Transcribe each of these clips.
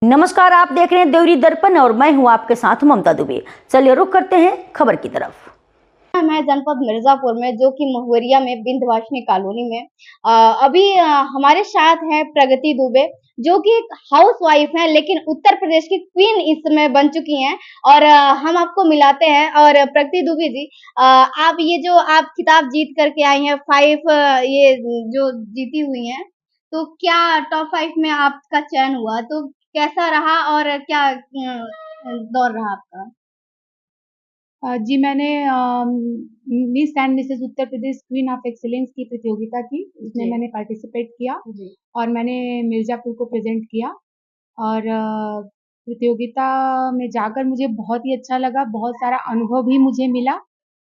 नमस्कार, आप देख रहे हैं देवरी दर्पण और मैं हूं आपके साथ ममता दुबे। चलिए रुक करते हैं खबर की तरफ। मैं जनपद मिर्जापुर में जो कि महुरिया में विंध्यवासिनी कॉलोनी में अभी हमारे साथ हैं प्रगति दुबे जो कि एक हाउस वाइफ हैं, लेकिन उत्तर प्रदेश की क्वीन इस समय बन चुकी हैं। और हम आपको मिलाते हैं। और प्रगति दुबे जी, आप ये जो आप खिताब जीत करके आई हैं, 5 ये जो जीती हुई हैं, तो क्या टॉप 5 में आपका चयन हुआ? तो कैसा रहा और क्या दौर रहा आपका? जी, मैंने miss and Mrs Uttar Pradesh queen of excellence की प्रतियोगिता थी, उसमें जी। मैंने पार्टिसिपेट किया जी। और मैंने मिर्ज़ापुर को प्रेज़ेंट किया और प्रतियोगिता में जाकर मुझे बहुत ही अच्छा लगा, बहुत सारा अनुभव भी मुझे मिला।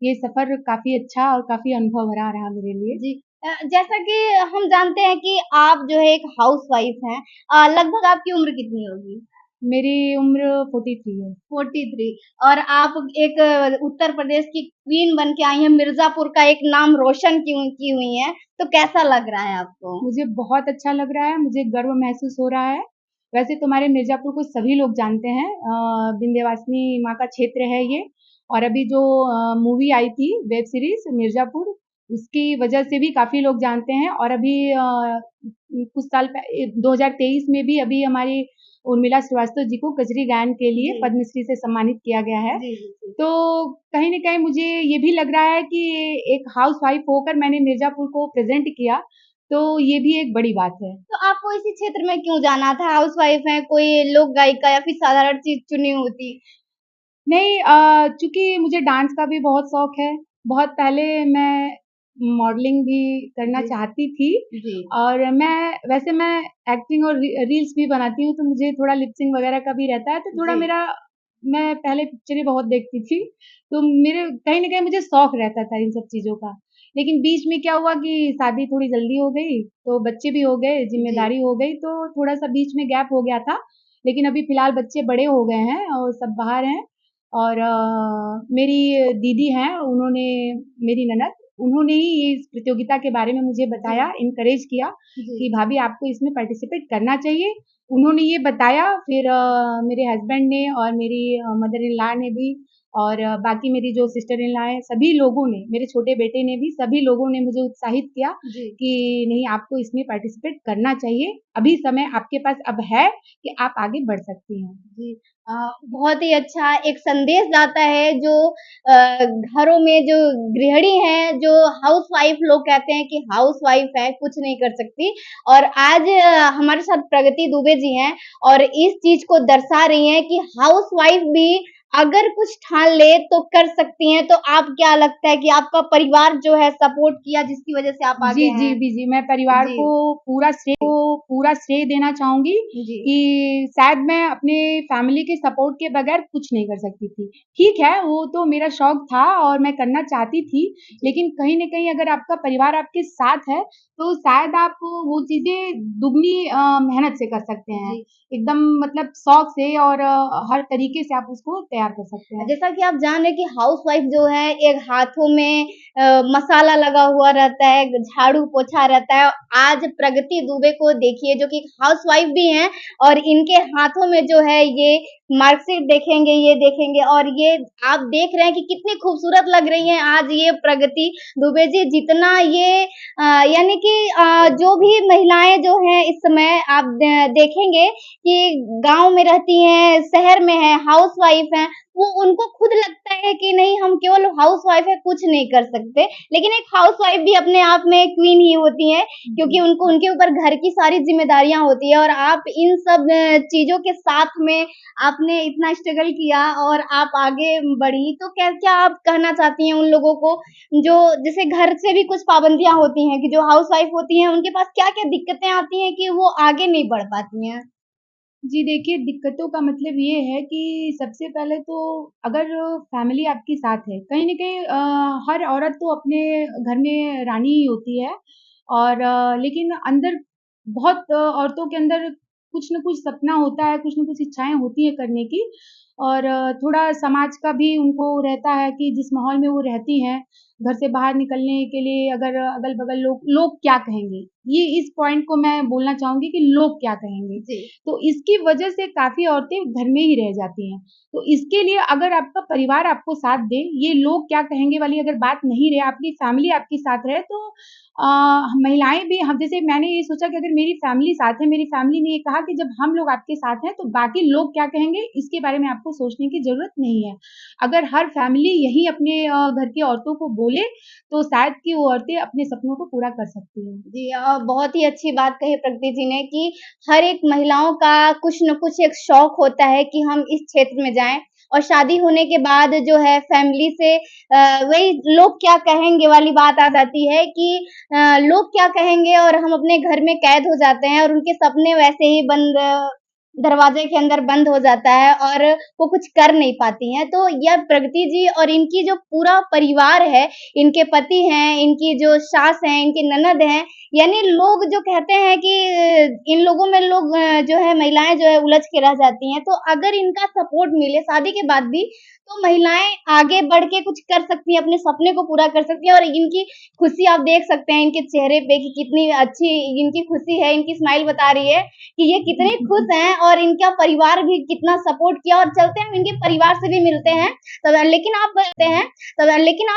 ये सफ़र काफ़ी अच्छा और काफ़ी अनुभव भरा रहा मेरे लिए। जी। जैसा कि हम जानते हैं कि आप जो है एक हाउसवाइफ हैं। लगभग आपकी उम्र कितनी होगी? मेरी उम्र 43 है। 43। और आप एक उत्तर प्रदेश की क्वीन बन के आई हैं, मिर्ज़ापुर का एक नाम रोशन की हुई हैं, तो कैसा लग रहा है आपको? मुझे बहुत अच्छा लग रहा है, मुझे गर्व महसूस हो रहा है। वैसे तो हमारे मिर्ज़ापुर को सभी लोग जानते हैं, विंध्यवासिनी माँ का क्षेत्र है ये। और अभी जो मूवी आई थी वेब सीरीज़ मिर्ज़ापुर, उसकी वजह से भी काफ़ी लोग जानते हैं। और अभी कुछ साल 2023 में भी अभी हमारी उर्मिला श्रीवास्तव जी को कजरी गायन के लिए जी। पद्मश्री से सम्मानित किया गया है। जी, जी, जी। तो कहीं न कहीं मुझे ये भी लग रहा है कि एक हाउसवाइफ़ होकर मैंने मिर्ज़ापुर को प्रेज़ेंट किया, तो ये भी एक बड़ी बात है। तो आपको इसी क्षेत्र में क्यों जाना था? हाउसवाइफ हैं, कोई लोक गायिका या फिर साधारण चीज़ चुनी होती? नहीं, चूँकि मुझे डांस का भी बहुत शौक है, बहुत पहले मैं मॉडलिंग भी करना जी। चाहती थी। जी। और मैं एक्टिंग और रील्स भी बनाती हूँ, तो मुझे थोड़ा लिप सिंक वगैरह का भी रहता है, तो थोड़ा जी। मैं पहले पिक्चरें बहुत देखती थी, तो मेरे कहीं न कहीं मुझे शौक रहता था इन सब चीज़ों का। लेकिन बीच में क्या हुआ कि शादी थोड़ी जल्दी हो गई, तो बच्चे भी हो गए, जी। ज़िम्मेदारी हो गई, तो थोड़ा-सा बीच में गैप हो गया था। लेकिन अभी फ़िलहाल बच्चे बड़े हो गए हैं और सब बाहर हैं। और मेरी दीदी हैं, उन्होंने मेरी ननद, उन्होंने ही इस प्रतियोगिता के बारे में मुझे बताया, जी। एनकरेज किया जी। कि भाभी आपको इसमें पार्टिसिपेट करना चाहिए। उन्होंने ये बताया, फिर मेरे हस्बैंड ने और मेरी मदर इन लॉ ने भी और बाकी मेरी जो सिस्टर इन लॉ हैं, सभी लोगों ने, मेरे छोटे बेटे ने भी, सभी लोगों ने मुझे उत्साहित किया जी। कि नहीं आपको इसमें पार्टिसिपेट करना चाहिए। अभी समय आपके पास अब है कि आप आगे बढ़ सकती हैं। जी। बहुत ही अच्छा एक संदेश जाता है जो घरों में जो गृहिणी हैं, जो हाउसवाइफ लोग कहते हैं कि हाउसवाइफ है, कुछ नहीं कर सकती। और आज हमारे साथ प्रगति दुबे जी हैं और इस चीज़ को दर्शा रही हैं कि हाउसवाइफ भी अगर कुछ ठान ले तो कर सकती हैं। तो आप क्या लगता है कि आपका परिवार जो है सपोर्ट किया जिसकी वज़ह से आप जी, आगे जी, हैं? जी, जी। मैं परिवार जी। को पूरा श्रेय देना चाहूँगी जी। कि शायद मैं अपने फैमिली के सपोर्ट के बगैर कुछ नहीं कर सकती थी। ठीक है, वो तो मेरा शौक था और मैं करना चाहती थी, जी। लेकिन कहीं न कहीं अगर आपका परिवार आपके साथ है, तो शायद आप वो चीज़ें दुगनी मेहनत से कर सकते हैं। जी। एकदम मतलब शौक से और हर तरीके से आप उसको तैयार कर सकते हैं। जैसा कि आप जान रहे हैं कि हाउसवाइफ जो है एक हाथों में मसाला लगा हुआ रहता है, झाड़ू पोछा रहता है। आज प्रगति दुबे को देखिए जो कि एक हाउसवाइफ भी हैं और इनके हाथों में जो है ये मार्कशीट देखेंगे, ये देखेंगे और ये आप देख रहे हैं कि कितनी खूबसूरत लग रही हैं आज ये प्रगति दुबे जी। जितना ये यानी कि जो भी महिलाएँ जो हैं इस समय आप देखेंगे कि गाँव में रहती हैं, शहर में हैं, हाउसवाइफ हैं, वो उनको खुद लगता है कि नहीं हम केवल हाउसवाइफ है, कुछ नहीं कर सकते। लेकिन एक हाउसवाइफ भी अपने आप में क्वीन ही होती हैं, क्योंकि उनको उनके ऊपर घर की सारी ज़िम्मेदारियाँ होती हैं और आप इन सब चीज़ों के साथ में आपने इतना स्ट्रगल किया और आप आगे बढ़ी। तो क्या आप कहना चाहती हैं उन लोगों को जो जैसे घर से भी कुछ पाबंदियाँ होती हैं कि जो हाउसवाइफ होती हैं, उनके पास क्या-क्या दिक्कतें आती हैं कि वो आगे नहीं बढ़ पाती हैं? जी देखिए, दिक्कतों का मतलब ये है कि सबसे पहले तो अगर फैमिली आपके साथ है, कहीं न कहीं हर औरत तो अपने घर में रानी ही होती है। और लेकिन अंदर बहुत औरतों के अंदर कुछ न कुछ सपना होता है, कुछ न कुछ इच्छाएँ होती हैं करने की। और थोड़ा समाज का भी उनको रहता है कि जिस माहौल में वो रहती हैं, घर से बाहर निकलने के लिए अगर अगल-बगल लोग क्या कहेंगे? ये इस पॉइंट को मैं बोलना चाहूँगी कि लोग क्या कहेंगे? जी। तो इसकी वजह से काफ़ी औरतें घर में ही रह जाती हैं। तो इसके लिए अगर आपका परिवार आपको साथ दे, ये लोग क्या कहेंगे वाली अगर बात नहीं रहे, आपकी फैमिली आपके साथ रहे तो महिलाएँ भी हम जैसे मैंने ये सोचा कि अगर मेरी फैमिली साथ है, मेरी फैमिली ने ये कहा कि जब हम लोग आपके साथ हैं, तो बाकी लोग क्या कहेंगे, इसके बारे में आपको सोचने की ज़रूरत नहीं है। अगर हर फैमिली यही अपने घर की औरतों को बोले, तो शायद कि वो औरतें अपने सपनों को पूरा कर सकती हैं। जी, बहुत ही अच्छी बात कही प्रकृति जी ने कि हर एक महिलाओं का कुछ न कुछ एक शौक होता है कि हम इस क्षेत्र में जाएँ और शादी होने के बाद जो है फैमिली से वही लोग क्या कहेंगे वाली बात आ जाती है कि लोग क्या कहेंगे और हम अपने घर में कैद हो जाते हैं और उनके सपने वैसे ही बंद दरवाजे के अंदर बंद हो जाता है और वो कुछ कर नहीं पाती हैं। तो यह प्रगति जी और इनकी जो पूरा परिवार है, इनके पति हैं, इनकी जो सास हैं, इनकी ननद हैं, यानी लोग जो कहते हैं कि इन लोगों में लोग जो है महिलाएँ जो है उलझ के रह जाती हैं। तो अगर इनका सपोर्ट मिले शादी के बाद भी, तो महिलाएँ आगे बढ़ के कुछ कर सकती हैं, अपने सपने को पूरा कर सकती हैं और इनकी खुशी आप देख सकते हैं इनके चेहरे पे कि कितनी अच्छी इनकी खुशी है, इनकी स्माइल बता रही है कि ये कितने खुश हैं और इनका परिवार भी कितना सपोर्ट किया और चलते हम इनके परिवार से भी मिलते हैं। लेकिन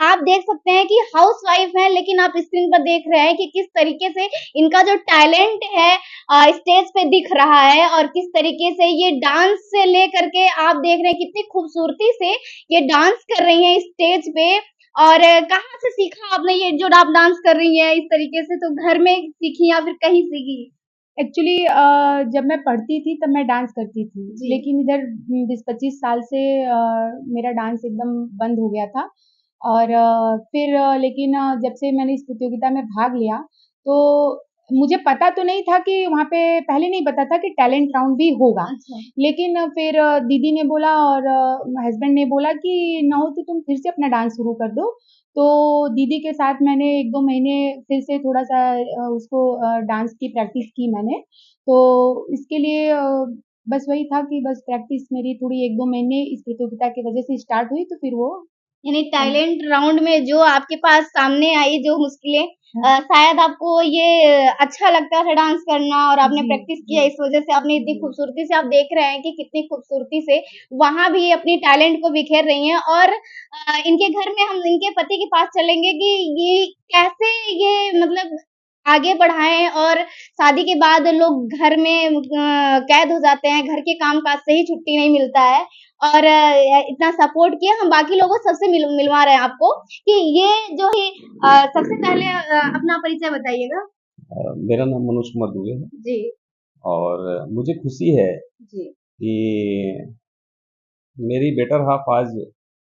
आप देख सकते हैं कि हाउसवाइफ हैं, लेकिन आप स्क्रीन पर देख रहे हैं कि किस तरीके से इनका जो टैलेंट है स्टेज पे दिख रहा है और किस तरीके से ये डांस से लेकर के आप देख रहे हैं कितनी खूबसूरती से ये डांस कर रही हैं स्टेज पे और कहाँ से सीखा आपने ये जो आप डांस कर रही हैं इस तरीके से? तो घर में सीखी या फिर कहीं सीखी? एक्चुअली जब मैं पढ़ती थी तब मैं डांस करती थी, जी। लेकिन इधर 20-25 साल से मेरा डांस एकदम बंद हो गया था और फिर लेकिन जब से मैंने इस प्रतियोगिता में भाग लिया, तो मुझे पता तो नहीं था कि वहाँ पे पहले नहीं पता था कि टैलेंट राउंड भी होगा। अच्छा। लेकिन फिर दीदी ने बोला और हस्बैंड ने बोला कि ना हो तो तुम फिर से अपना डांस शुरू कर दो। तो दीदी के साथ मैंने 1-2 महीने फिर से थोड़ा-सा उसको डांस की प्रैक्टिस की मैंने। तो इसके लिए बस वही था कि बस प्रैक्टिस मेरी थोड़ी 1-2 महीने इस प्रतियोगिता की वजह से स्टार्ट हुई तो फिर वो यानी हुँ। टैलेंट राउंड में जो आपके पास सामने आई जो मुश्किलें शायद आपको ये अच्छा लगता था डांस करना और आपने जी, प्रैक्टिस किया जी, इस वजह से आपने इतनी जी। खूबसूरती से आप देख रहे हैं कि कितनी खूबसूरती से वहाँ भी अपनी टैलेंट को बिखेर रही हैं और इनके घर में हम इनके पति के पास चलेंगे कि ये कैसे ये मतलब आगे बढ़ाएँ और शादी के बाद लोग घर में कैद हो जाते हैं, घर के काम-काज से ही छुट्टी नहीं मिलता है और इतना सपोर्ट किया हम बाकी लोगों सबसे मिलवा रहे हैं आपको कि ये जो है सबसे पहले अपना परिचय बताइएगा? मेरा नाम मनोज कुमार दुबे है जी, और मुझे खुशी है जी, कि मेरी बेटर हाफ़ आज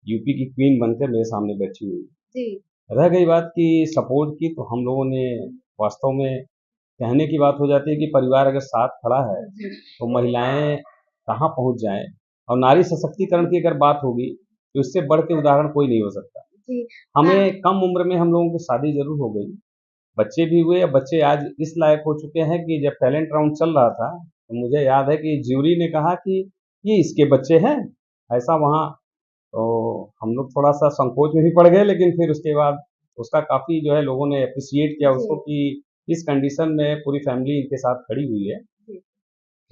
यूपी की क्वीन बनकर मेरे सामने बैठी हुई जी, है। रह गई बात कि सपोर्ट की तो हम लोगों ने वास्तव में कहने की बात हो जाती है कि परिवार अगर साथ खड़ा है, जी, तो महिलाएँ कहाँ पहुँच जाएँ और नारी सशक्तिकरण की अगर बात होगी, तो इससे बढ़ के उदाहरण कोई नहीं हो सकता। जी। हमें कम उम्र में हम लोगों की शादी ज़रूर हो गई, बच्चे भी हुए, बच्चे आज इस लायक हो चुके हैं कि जब टैलेंट राउंड चल रहा था, तो मुझे याद है कि ज्यूरी ने कहा कि ये इसके बच्चे हैं, ऐसा वहाँ तो हम लोग थोड़ा-सा संकोच में भी पड़ गए, लेकिन फिर उसके बाद उसका काफ़ी जो है लोगों ने एप्रिशिएट किया जी, उसको कि इस कंडीशन में पूरी फैमिली इनके साथ खड़ी हुई है। जी।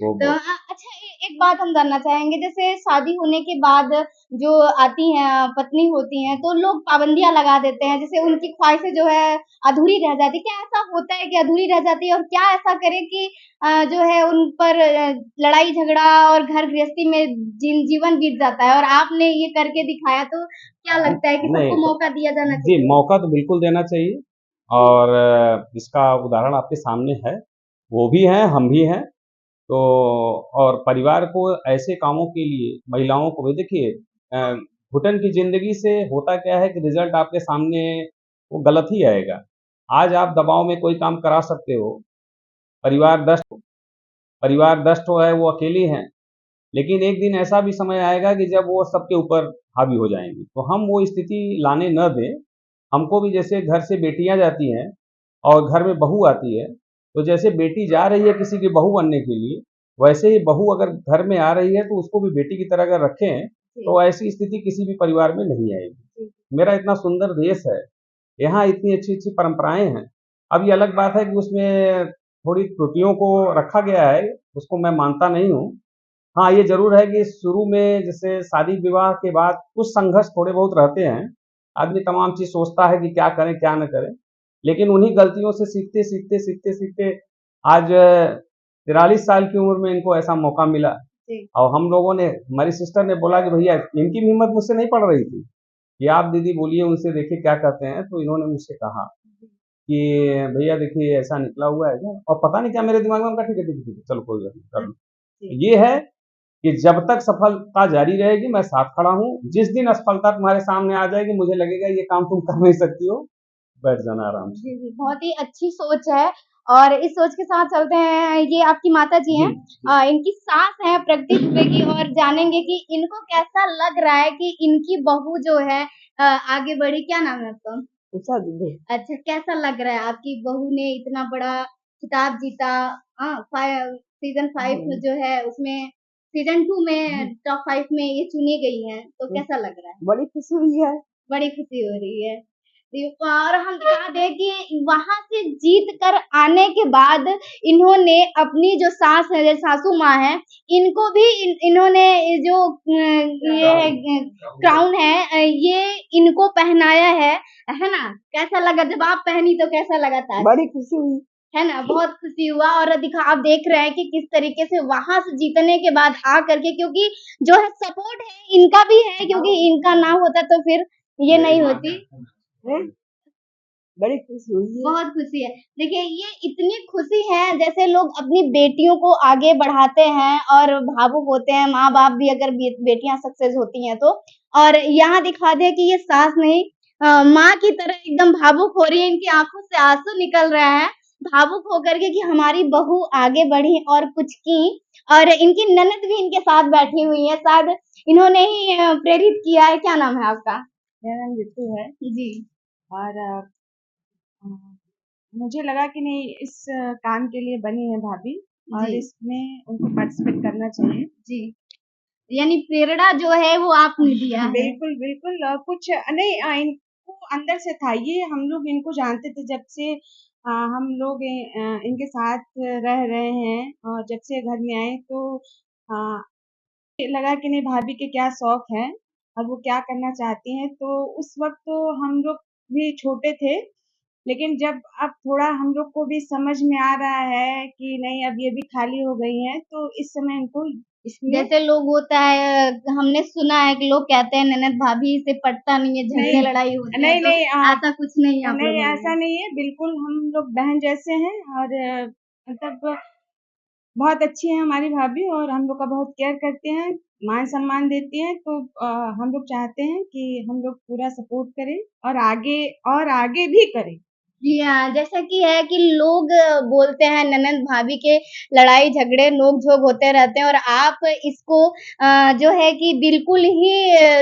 वो तो ब अच्छा एक बात हम जानना चाहेंगे जैसे शादी होने के बाद जो आती हैं पत्नी होती हैं तो लोग पाबंदियाँ लगा देते हैं जैसे उनकी ख्वाहिशें जो है अधूरी रह जाती है। क्या ऐसा होता है कि अधूरी रह जाती है और क्या ऐसा करें कि जो है उन पर लड़ाई झगड़ा और घर गृहस्थी में जीवन बीत जाता है और आपने ये करके दिखाया तो क्या लगता है कि नहीं सबको तो मौका दिया जाना जी, चाहिए? मौका तो बिल्कुल देना चाहिए जी, और इसका उदाहरण आपके सामने है। वो भी हैं, हम भी हैं। तो और परिवार को ऐसे कामों के लिए महिलाओं को भी देखिए घुटन की ज़िंदगी से होता क्या है कि रिज़ल्ट आपके सामने वो गलत ही आएगा। आज आप दबाव में कोई काम करा सकते हो, परिवार दष्ट हो है वो अकेली हैं, लेकिन एक दिन ऐसा भी समय आएगा कि जब वो सबके ऊपर हावी हो जाएँगी। तो हम वो स्थिति लाने न दें। हमको भी जैसे घर से बेटियाँ जाती हैं और घर में बहू आती है, तो जैसे बेटी जा रही है किसी की बहू बनने के लिए, वैसे ही बहू अगर घर में आ रही है तो उसको भी बेटी की तरह अगर रखें तो ऐसी स्थिति किसी भी परिवार में नहीं आएगी। मेरा इतना सुंदर देश है, यहाँ इतनी अच्छी-अच्छी परंपराएँ हैं। अब ये अलग बात है कि उसमें थोड़ी त्रुटियों को रखा गया है, उसको मैं मानता नहीं हूँ। हाँ, ये ज़रूर है कि शुरू में जैसे शादी-विवाह के बाद कुछ संघर्ष थोड़े बहुत रहते हैं। आदमी तमाम चीज़ सोचता है कि क्या करें, क्या ना करें। लेकिन उन्हीं गलतियों से सीखते आज 43 साल की उम्र में इनको ऐसा मौका मिला। और हम लोगों ने हमारी सिस्टर ने बोला कि भैया इनकी भी हिम्मत मुझसे नहीं पड़ रही थी कि आप दीदी बोलिए उनसे देखिए क्या कहते हैं। तो इन्होंने मुझसे कहा कि भैया देखिए ऐसा निकला हुआ है क्या? और पता नहीं क्या मेरे दिमाग में उनका ठीक है, ठीक है, ठीक है, चलो कोई बात नहीं, कर लो। ये है कि जब तक सफलता जारी रहेगी मैं साथ खड़ा हूँ। जिस दिन असफलता तुम्हारे सामने आ जाएगी मुझे लगेगा ये काम तुम कर नहीं सकती हो, बैठ जाना आराम से। जी, बहुत ही अच्छी सोच है और इस सोच के साथ चलते हैं। ये आपकी माताजी हैं, इनकी सास हैं प्रगति दुबे की और जानेंगे कि इनको कैसा लग रहा है कि इनकी बहू जो है आगे बढ़ी। क्या नाम है आपका? उषा दुबे। अच्छा, कैसा लग रहा है आपकी बहू ने इतना बड़ा खिताब जीता? सीज़न 5 में जो है उसमें सीज़न 2 में टॉप 5 में ये चुनी गई हैं, तो कैसा लग रहा है? बड़ी खुशी हुई है। बड़ी खुशी हो रही है। और हम बता दें कि वहाँ से जीत कर आने के बाद इन्होंने अपनी जो सास है, जो सासू माँ है, इनको भी इन्होंने जो ये क्राउन है ये इनको पहनाया है ना? कैसा लगा जब आप पहनी तो कैसा लगा ताज? बड़ी खुशी हुई। है ना? बहुत खुशी हुआ और आप देख रहे हैं कि किस तरीके से वहाँ से जीतने के बाद आ करके, क्योंकि जो है सपोर्ट है इनका भी है, क्योंकि इनका ना होता तो फिर ये नहीं होती। बड़ी खुशी हुई है। बहुत खुशी है। देखिए ये इतनी खुशी है जैसे लोग अपनी बेटियों को आगे बढ़ाते हैं और भावुक होते हैं, माँ-बाप भी अगर बेटियां सक्सेस होती हैं तो। और यहाँ दिखा दे कि ये सास नहीं माँ की तरह एकदम भावुक हो रही है, इनकी आंखों से आंसू निकल रहे हैं भावुक होकर के कि हमारी बहू आगे बढ़ी और कुछ की। और इनकी ननद भी इनके साथ बैठी हुई है, शायद इन्होंने ही प्रेरित किया है। क्या नाम है आपका? मेरा नाम रितु है जी। और मुझे लगा कि नहीं इस काम के लिए बनी है भाभी और जी। इसमें उनको पार्टिसिपेट करना चाहिए। जी, यानी प्रेरणा जो है वो आपने दिया है। बिल्कुल बिल्कुल कुछ नहीं इनको अंदर से था, ये हम लोग इनको जानते थे जब से हम लोग इनके साथ रह रहे हैं और जब से घर में आए तो अ, लगा कि नहीं भाभी के क्या शौक है और वो क्या करना चाहती हैं। तो उस वक्त तो हम लोग भी छोटे थे, लेकिन जब अब थोड़ा हम लोग को भी समझ में आ रहा है कि नहीं अब ये भी खाली हो गई हैं, तो इस समय इनको इसमें जैसे लोग होता है, हमने सुना है कि लोग कहते हैं ननद भाभी से पटता नहीं है, झगड़े नहीं लड़ाई होती है, नहीं तो नहीं ऐसा कुछ नहीं है आप नहीं लोगों ऐसा में। नहीं है, बिल्कुल हम लोग बहन जैसे हैं और मतलब बहुत अच्छी है हमारी भाभी और हम लोग का बहुत केयर करते हैं, मान सम्मान देती हैं। तो हम लोग चाहते हैं कि हम लोग पूरा सपोर्ट करें और आगे भी करें। जी हाँ, जैसा कि है कि लोग बोलते हैं ननद भाभी के लड़ाई झगड़े नोक-झोंक होते रहते हैं और आप इसको जो है कि बिल्कुल ही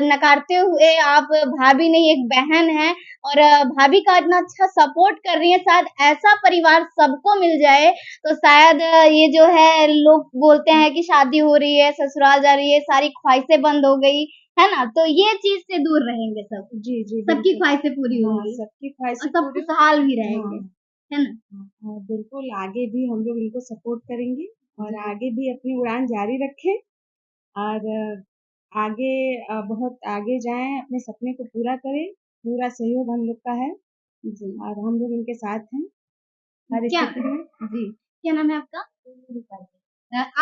नकारते हुए आप भाभी नहीं एक बहन हैं और भाभी का इतना अच्छा सपोर्ट कर रही हैं। शायद ऐसा परिवार सबको मिल जाए तो शायद ये जो है लोग बोलते हैं कि शादी हो रही है, ससुराल जा रही है, सारी ख्वाहिशें बंद हो गई, है ना? तो ये चीज़ से दूर रहेंगे सब। जी, जी, सबकी बिल्कुल। ख्वाहिशें पूरी हाँ, होंगी सबकी और ख्वाहिशें सब पूरी खुशहाल भी हाँ, रहेंगे, है ना? हाँ, बिल्कुल आगे भी हम लोग इनको सपोर्ट करेंगे और जी। आगे भी अपनी उड़ान जारी रखें और आगे बहुत आगे जाएँ, अपने सपने को पूरा करें, पूरा सहयोग हम लोग का है जी। और हम लोग इनके साथ हैं हर क्या स्थिति में। जी, क्या नाम है आपका?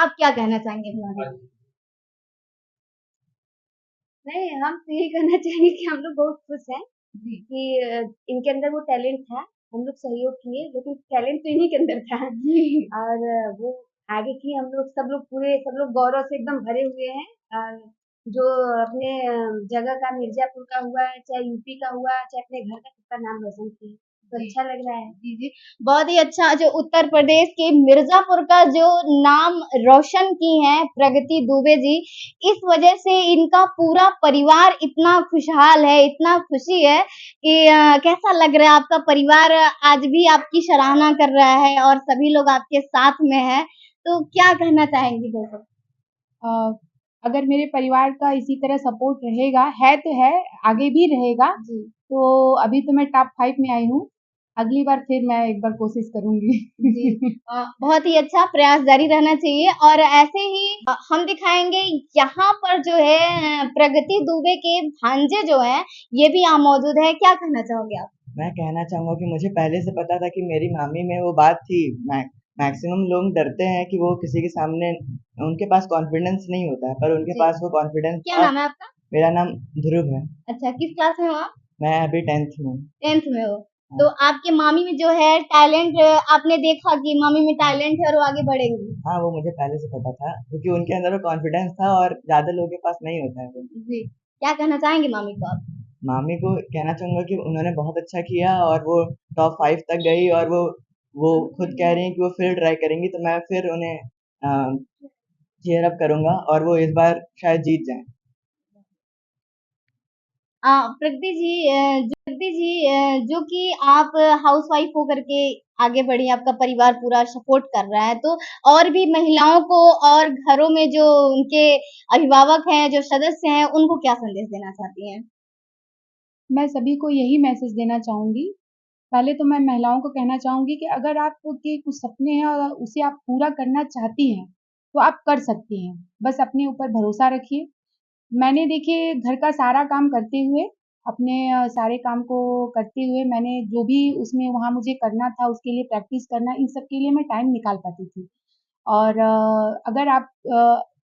आप क्या कहना चाहेंगे इस बारे में? नहीं, हम तो यही कहना चाहेंगे कि हम लोग बहुत खुश हैं जी। कि इनके अंदर वो टैलेंट था, हम लोग सहयोग किए, लेकिन टैलेंट तो इन्हीं के अंदर था जी। और वो आगे की हम लोग सब लोग गौरव से एकदम भरे हुए हैं और जो अपने जगह का मिर्ज़ापुर का हुआ, चाहे यूपी का हुआ, चाहे अपने घर का कितना नाम रोशन किए, तो जी। अच्छा लग रहा है। जी, जी। बहुत ही अच्छा जो उत्तर प्रदेश के मिर्ज़ापुर का जो नाम रोशन की हैं प्रगति दुबे जी, इस वजह से इनका पूरा परिवार इतना खुशहाल है, इतना खुशी है कि कैसा लग रहा है आपका परिवार आज भी आपकी सराहना कर रहा है और सभी लोग आपके साथ में हैं। तो क्या कहना चाहेंगी दोस्तों? अ, अगर मेरे परिवार का इसी तरह सपोर्ट रहेगा, है तो है, आगे भी रहेगा, जी। तो अभी तो मैं टॉप 5 में आई हूँ। अगली बार फिर मैं एक बार कोशिश करूँगी। जी। बहुत ही अच्छा प्रयास जारी रहना चाहिए और ऐसे ही हम दिखाएँगे यहाँ पर जो है प्रगति दुबे के भांजे जो हैं, ये भी यहाँ मौजूद है। क्या कहना चाहोगे आप? मैं कहना चाहूँगा कि मुझे पहले से पता था कि मेरी मामी में वो बात थी। मैक्सिमम लोग डरते हैं कि वो किसी के सामने उनके पास कॉन्फिडेंस नहीं होता है, पर उनके जी। पास वो कॉन्फिडेंस क्या था। नाम है आपका? मेरा नाम ध्रुव है। अच्छा, किस क्लास में हो आप? मैं अभी 10th में हूँ। 10th में हो। हाँ। तो आपके मामी में जो है टैलेंट आपने देखा कि मामी में टैलेंट है और वो आगे बढ़ेंगी? हाँ, वो मुझे पहले से पता था क्योंकि उनके अंदर वो कॉन्फिडेंस था और ज़्यादा लोगों के पास नहीं होता है वो। जी। क्या कहना चाहेंगे मामी को आप? मामी को कहना चाहूँगा कि उन्होंने बहुत अच्छा किया और वो टॉप 5 तक गई और वो खुद कह रही हैं कि वो फिर ट्राई करेंगी, तो मैं फिर उन्हें चीयर अप करूँगा और वो इस बार शायद जीत जाएँ। प्रगति जी जो कि आप हाउसवाइफ होकर के आगे बढ़ी, आपका परिवार पूरा सपोर्ट कर रहा है, तो और भी महिलाओं को और घरों में जो उनके अभिभावक हैं, जो सदस्य हैं, उनको क्या संदेश देना चाहती हैं? मैं सभी को यही मैसेज देना चाहूँगी। पहले तो मैं महिलाओं को कहना चाहूँगी कि अगर आपके कुछ सपने हैं और उसे आप पूरा करना चाहती हैं, तो आप कर सकती हैं। बस अपने ऊपर भरोसा रखिए। मैंने देखिए घर का सारा काम करते हुए, अपने सारे काम को करते हुए मैंने जो भी उसमें वहाँ मुझे करना था, उसके लिए प्रैक्टिस करना, इन सब के लिए मैं टाइम निकाल पाती थी। और अगर आप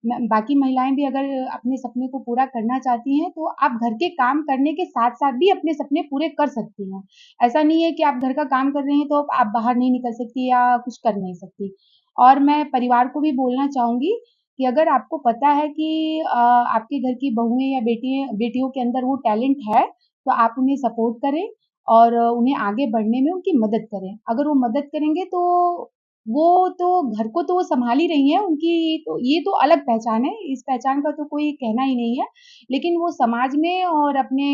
बाकी महिलाएँ भी अगर अपने सपने को पूरा करना चाहती हैं, तो आप घर के काम करने के साथ-साथ भी अपने सपने पूरे कर सकती हैं। ऐसा नहीं है कि आप घर का काम कर रही हैं, तो आप बाहर नहीं निकल सकती या कुछ कर नहीं सकती। और मैं परिवार को भी बोलना चाहूँगी कि अगर आपको पता है कि आपके घर की बहुएँ या बेटियों के अंदर वो टैलेंट है, तो आप उन्हें सपोर्ट करें और उन्हें आगे बढ़ने में उनकी मदद करें। अगर वो मदद करेंगे तो वो तो घर को तो वो सँभाल ही रही हैं, उनकी तो ये तो अलग पहचान है, इस पहचान का तो कोई कहना ही नहीं है। लेकिन वो समाज में और अपने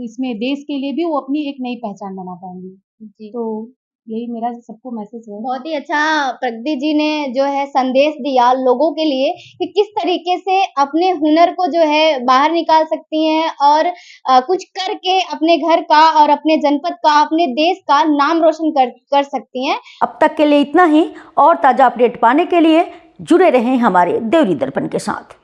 इसमें देश के लिए भी वो अपनी एक नई पहचान बना पाएँगी। जी। तो यही मेरा सबको मैसेज है। बहुत ही अच्छा प्रगति जी ने जो है संदेश दिया लोगों के लिए कि किस तरीके से अपने हुनर को जो है बाहर निकाल सकती हैं और कुछ करके अपने घर का और अपने जनपद का, अपने देश का नाम रोशन कर सकती हैं। अब तक के लिए इतना ही और ताज़ा अपडेट पाने के लिए जुड़े रहें हमारे देवरी दर्पण के साथ।